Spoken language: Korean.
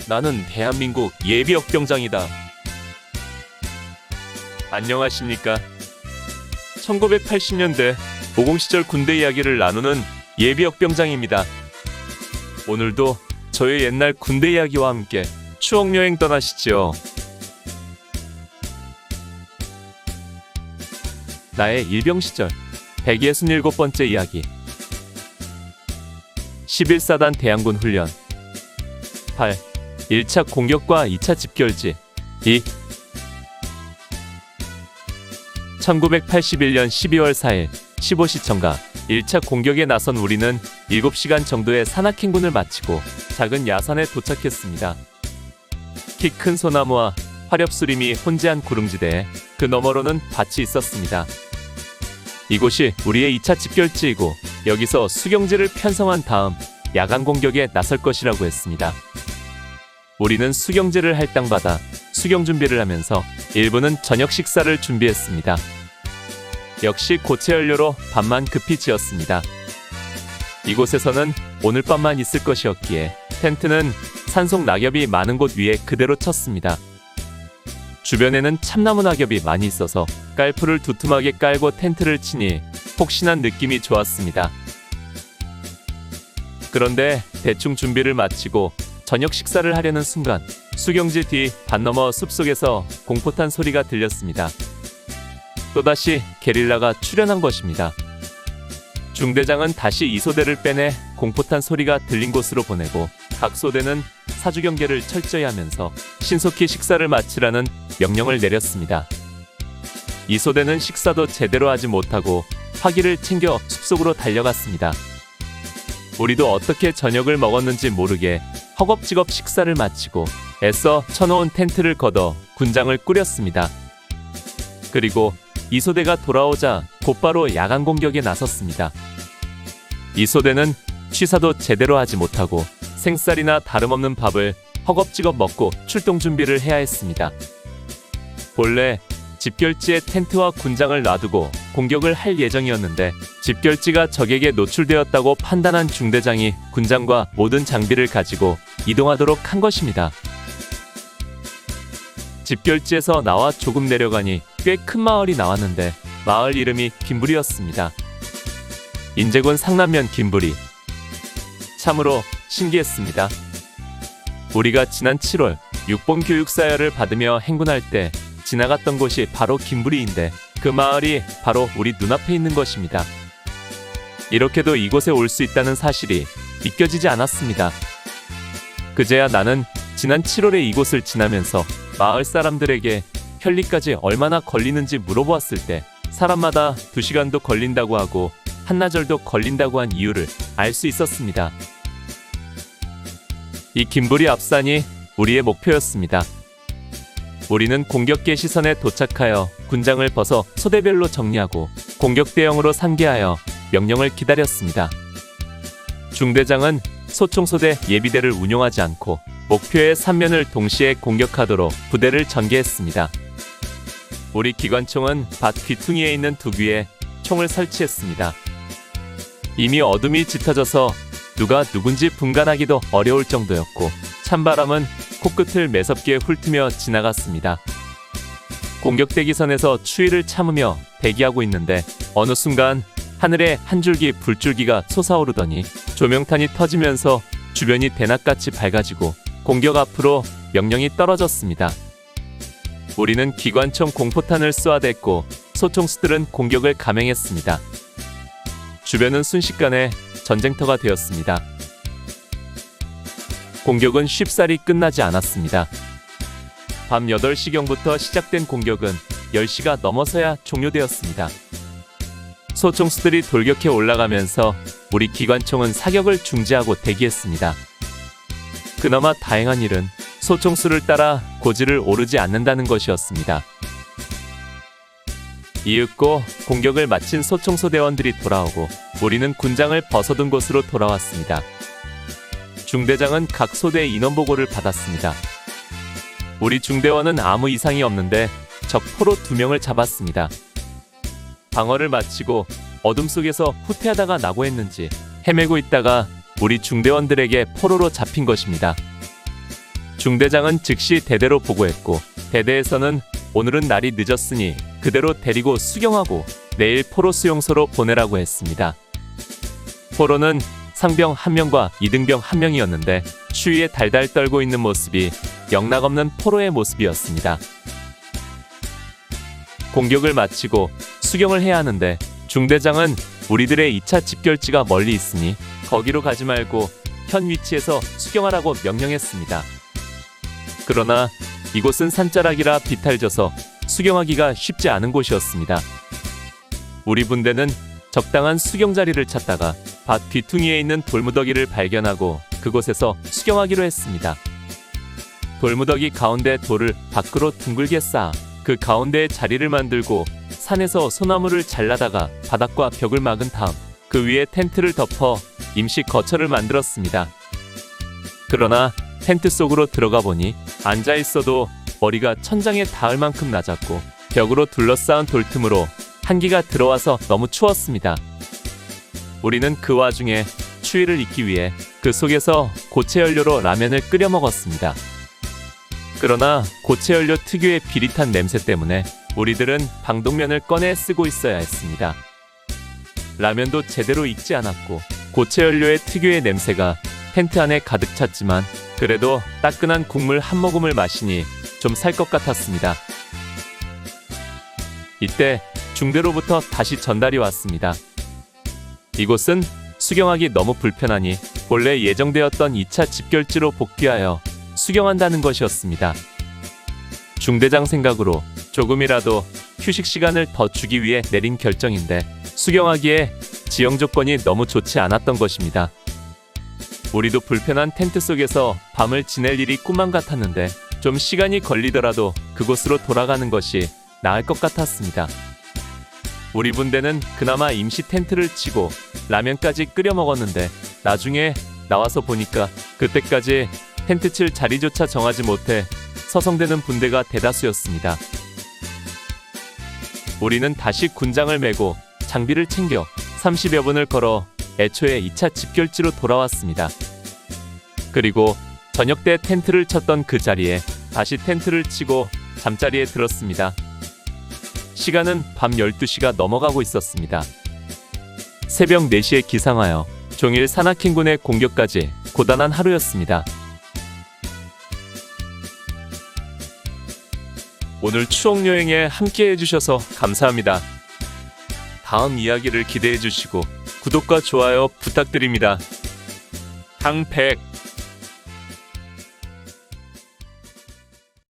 나는 대한민국 예비역병장이다. 안녕하십니까. 1980년대 모공시절 군대 이야기를 나누는 예비역병장입니다. 오늘도 저의 옛날 군대 이야기와 함께 추억여행 떠나시죠. 나의 일병시절 167번째 이야기. 11사단 대항군 훈련 8. 1차 공격과 2차 집결지 2. 1981년 12월 4일 15시청가 1차 공격에 나선 우리는 7시간 정도의 산악행군을 마치고 작은 야산에 도착했습니다. 키 큰 소나무와 화렵수림이 혼재한 구릉지대에 그 너머로는 밭이 있었습니다. 이곳이 우리의 2차 집결지이고 여기서 수경지를 편성한 다음 야간 공격에 나설 것이라고 했습니다. 우리는 수경지를 할당받아 수경 준비를 하면서 일부는 저녁 식사를 준비했습니다. 역시 고체 연료로 밥만 급히 지었습니다. 이곳에서는 오늘 밤만 있을 것이었기에 텐트는 산속 낙엽이 많은 곳 위에 그대로 쳤습니다. 주변에는 참나무 낙엽이 많이 있어서 깔풀을 두툼하게 깔고 텐트를 치니 폭신한 느낌이 좋았습니다. 그런데 대충 준비를 마치고 저녁 식사를 하려는 순간 수경지 뒤 밭 너머 숲속에서 공포탄 소리가 들렸습니다. 또다시 게릴라가 출현한 것입니다. 중대장은 다시 2소대를 빼내 공포탄 소리가 들린 곳으로 보내고 각 소대는 사주경계를 철저히 하면서 신속히 식사를 마치라는 명령을 내렸습니다. 2소대는 식사도 제대로 하지 못하고 화기를 챙겨 숲속으로 달려갔습니다. 우리도 어떻게 저녁을 먹었는지 모르게 허겁지겁 식사를 마치고 애써 쳐놓은 텐트를 걷어 군장을 꾸렸습니다. 그리고 2소대가 돌아오자 곧바로 야간 공격에 나섰습니다. 2소대는 취사도 제대로 하지 못하고 생쌀이나 다름없는 밥을 허겁지겁 먹고 출동 준비를 해야 했습니다. 본래 집결지에 텐트와 군장을 놔두고 공격을 할 예정이었는데 집결지가 적에게 노출되었다고 판단한 중대장이 군장과 모든 장비를 가지고 이동하도록 한 것입니다. 집결지에서 나와 조금 내려가니 꽤 큰 마을이 나왔는데 마을 이름이 김부리였습니다. 인제군 상남면 김부리. 참으로 신기했습니다. 우리가 지난 7월 6번 교육사열을 받으며 행군할 때 지나갔던 곳이 바로 김부리인데 그 마을이 바로 우리 눈앞에 있는 것입니다. 이렇게도 이곳에 올 수 있다는 사실이 믿겨지지 않았습니다. 그제야 나는 지난 7월에 이곳을 지나면서 마을 사람들에게 편리까지 얼마나 걸리는지 물어보았을 때 사람마다 2시간도 걸린다고 하고 한나절도 걸린다고 한 이유를 알 수 있었습니다. 이 김부리 앞산이 우리의 목표였습니다. 우리는 공격계 시선에 도착하여 군장을 벗어 소대별로 정리하고 공격 대형으로 상기하여 명령을 기다렸습니다. 중대장은 소총소대 예비대를 운용하지 않고 목표의 3면을 동시에 공격하도록 부대를 전개했습니다. 우리 기관총은 밭 귀퉁이에 있는 두귀에 총을 설치했습니다. 이미 어둠이 짙어져서 누가 누군지 분간하기도 어려울 정도였고 찬바람은 코끝을 매섭게 훑으며 지나갔습니다. 공격 대기선에서 추위를 참으며 대기하고 있는데 어느 순간 하늘에 한 줄기 불줄기가 솟아오르더니 조명탄이 터지면서 주변이 대낮같이 밝아지고 공격 앞으로 명령이 떨어졌습니다. 우리는 기관총 공포탄을 쏘아댔고 소총수들은 공격을 감행했습니다. 주변은 순식간에 전쟁터가 되었습니다. 공격은 쉽사리 끝나지 않았습니다. 밤 8시경부터 시작된 공격은 10시가 넘어서야 종료되었습니다. 소총수들이 돌격해 올라가면서 우리 기관총은 사격을 중지하고 대기했습니다. 그나마 다행한 일은 소총수를 따라 고지를 오르지 않는다는 것이었습니다. 이윽고 공격을 마친 소총소대원들이 돌아오고 우리는 군장을 벗어둔 곳으로 돌아왔습니다. 중대장은 각 소대의 인원보고를 받았습니다. 우리 중대원은 아무 이상이 없는데 적 포로 2명을 잡았습니다. 방어를 마치고 어둠 속에서 후퇴하다가 낙오했는지 헤매고 있다가 우리 중대원들에게 포로로 잡힌 것입니다. 중대장은 즉시 대대로 보고했고, 대대에서는 오늘은 날이 늦었으니 그대로 데리고 수경하고 내일 포로 수용소로 보내라고 했습니다. 포로는 상병 1명과 이등병 1명이었는데 추위에 달달 떨고 있는 모습이 영락없는 포로의 모습이었습니다. 공격을 마치고 수경을 해야 하는데 중대장은 우리들의 2차 집결지가 멀리 있으니 거기로 가지 말고 현 위치에서 수경하라고 명령했습니다. 그러나 이곳은 산자락이라 비탈져서 수경하기가 쉽지 않은 곳이었습니다. 우리 분대는 적당한 수경 자리를 찾다가 밭 뒤퉁이에 있는 돌무더기를 발견하고 그곳에서 수경하기로 했습니다. 돌무더기 가운데 돌을 밖으로 둥글게 쌓아 그 가운데에 자리를 만들고 산에서 소나무를 잘라다가 바닥과 벽을 막은 다음 그 위에 텐트를 덮어 임시 거처를 만들었습니다. 그러나 텐트 속으로 들어가 보니 앉아 있어도 머리가 천장에 닿을 만큼 낮았고 벽으로 둘러싸은 돌틈으로 한기가 들어와서 너무 추웠습니다. 우리는 그 와중에 추위를 잊기 위해 그 속에서 고체연료로 라면을 끓여 먹었습니다. 그러나 고체연료 특유의 비릿한 냄새 때문에 우리들은 방독면을 꺼내 쓰고 있어야 했습니다. 라면도 제대로 익지 않았고 고체연료의 특유의 냄새가 텐트 안에 가득 찼지만 그래도 따끈한 국물 한 모금을 마시니 좀 살 것 같았습니다. 이때 중대로부터 다시 전달이 왔습니다. 이곳은 수경하기 너무 불편하니 본래 예정되었던 2차 집결지로 복귀하여 수경한다는 것이었습니다. 중대장 생각으로 조금이라도 휴식 시간을 더 주기 위해 내린 결정인데 수경하기에 지형 조건이 너무 좋지 않았던 것입니다. 우리도 불편한 텐트 속에서 밤을 지낼 일이 꿈만 같았는데 좀 시간이 걸리더라도 그곳으로 돌아가는 것이 나을 것 같았습니다. 우리 분대는 그나마 임시 텐트를 치고 라면까지 끓여 먹었는데 나중에 나와서 보니까 그때까지 텐트 칠 자리조차 정하지 못해 서성대는 분대가 대다수였습니다. 우리는 다시 군장을 메고 장비를 챙겨 30여 분을 걸어 애초에 2차 집결지로 돌아왔습니다. 그리고 저녁 때 텐트를 쳤던 그 자리에 다시 텐트를 치고 잠자리에 들었습니다. 시간은 밤 12시가 넘어가고 있었습니다. 새벽 4시에 기상하여 종일 산악행군의 공격까지 고단한 하루였습니다. 오늘 추억여행에 함께 해주셔서 감사합니다. 다음 이야기를 기대해주시고 구독과 좋아요 부탁드립니다. 항백